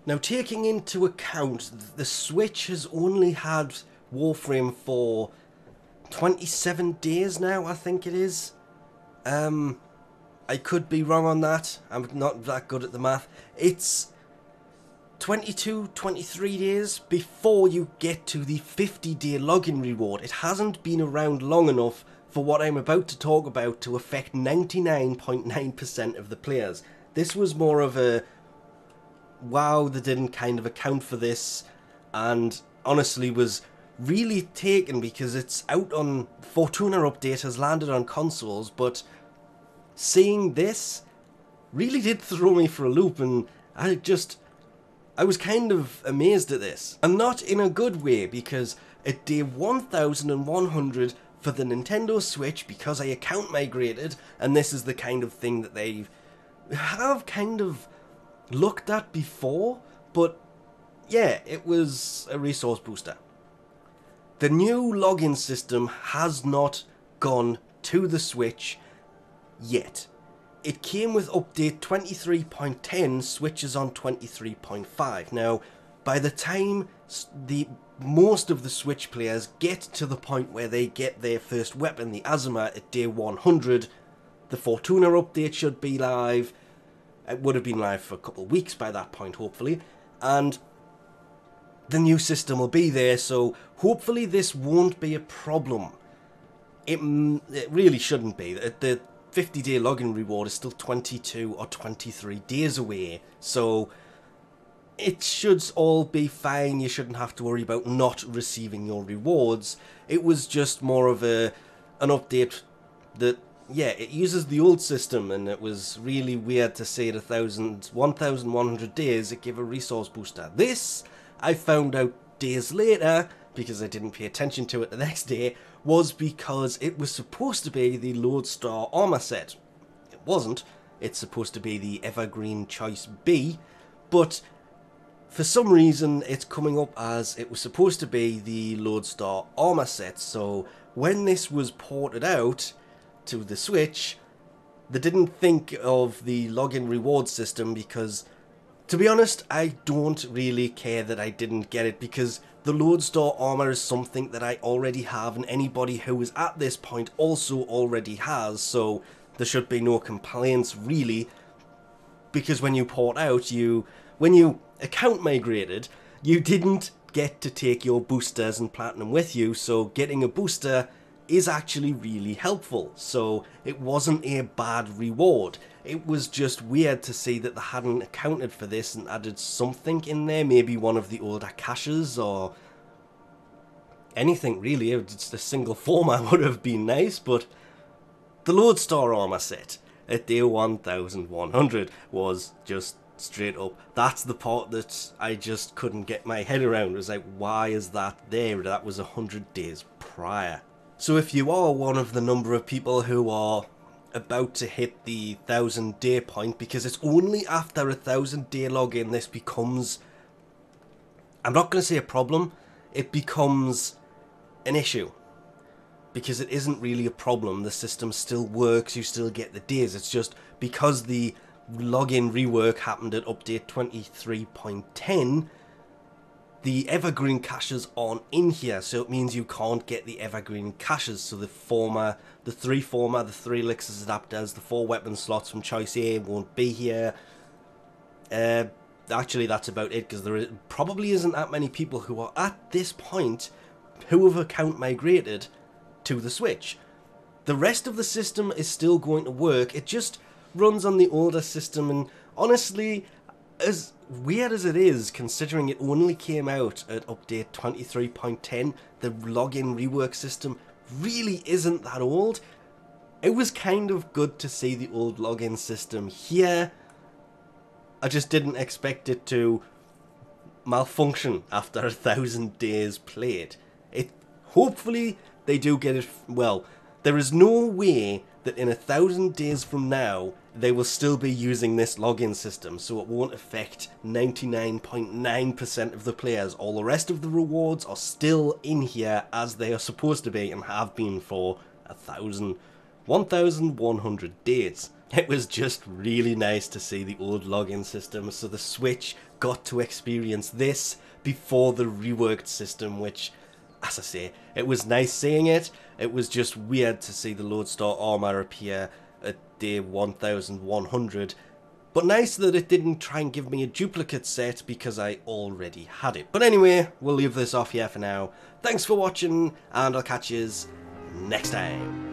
Now, taking into account the Switch has only had Warframe for 27 days now, I think it is. I could be wrong on that. I'm not that good at the math. It's 22, 23 days before you get to the 50-day login reward. It hasn't been around long enough for what I'm about to talk about to affect 99.9% of the players. This was more of a, wow, they didn't kind of account for this, and honestly was really taken because it's out on, Fortuna update has landed on consoles, but seeing this really did throw me for a loop, and I was kind of amazed at this. And not in a good way, because at day 1100 for the Nintendo Switch, because I account migrated, and this is the kind of thing that they have kind of looked at before, but yeah, it was a resource booster. The new login system has not gone to the Switch yet. It came with update 23.10, switches on 23.5. Now, by the time most of the Switch players get to the point where they get their first weapon, the Azuma, at day 100, the Fortuna update should be live. It would have been live for a couple of weeks by that point, hopefully. And the new system will be there, so hopefully this won't be a problem. It really shouldn't be. The 50-day login reward is still 22 or 23 days away, so it should all be fine. You shouldn't have to worry about not receiving your rewards. It was just more of an update that, yeah, it uses the old system, and it was really weird to say at 1,100 days it gave a resource booster. This, I found out days later, because I didn't pay attention to it the next day, was because it was supposed to be the loadstar armor set. It wasn't. It's supposed to be the Evergreen Choice B, but for some reason it's coming up as it was supposed to be the loadstar armor set. So when this was ported out to the Switch, they didn't think of the login reward system, because to be honest, I don't really care that I didn't get it, because the loadstar armor is something that I already have, and anybody who is at this point also already has, so there should be no complaints really, because when you port out, when you account migrated, you didn't get to take your boosters and platinum with you, so getting a booster is actually really helpful. So it wasn't a bad reward. It was just weird to see that they hadn't accounted for this and added something in there, maybe one of the older caches or anything really. Just a single format would have been nice, but the loadstar armor set at day 1100 was just straight up, that's the part that I just couldn't get my head around. It was like, why is that there? That was 100 days prior. So if you are one of the number of people who are about to hit the 1,000-day point, because it's only after a 1,000-day login this becomes, I'm not going to say a problem, it becomes an issue. Because it isn't really a problem, the system still works, you still get the days. It's just because the login rework happened at update 23.10, the evergreen caches aren't in here, so it means you can't get the evergreen caches. So the three elixirs adapters, the 4 weapon slots from choice A won't be here. Actually, that's about it, because there probably isn't that many people who are at this point who have account migrated to the Switch. The rest of the system is still going to work. It just runs on the older system, and honestly, as weird as it is, considering it only came out at update 23.10, the login rework system really isn't that old. It was kind of good to see the old login system here. I just didn't expect it to malfunction after 1,000 days played. Hopefully they do get it. Well, there is no way that in 1,000 days from now they will still be using this login system, so it won't affect 99.9% of the players. All the rest of the rewards are still in here as they are supposed to be, and have been for 1,100 days. It was just really nice to see the old login system, so the Switch got to experience this before the reworked system, which, as I say, it was nice seeing it. It was just weird to see the loadstar armor appear at day 1100. But nice that it didn't try and give me a duplicate set because I already had it. But anyway, we'll leave this off here for now. Thanks for watching, and I'll catch yous next time.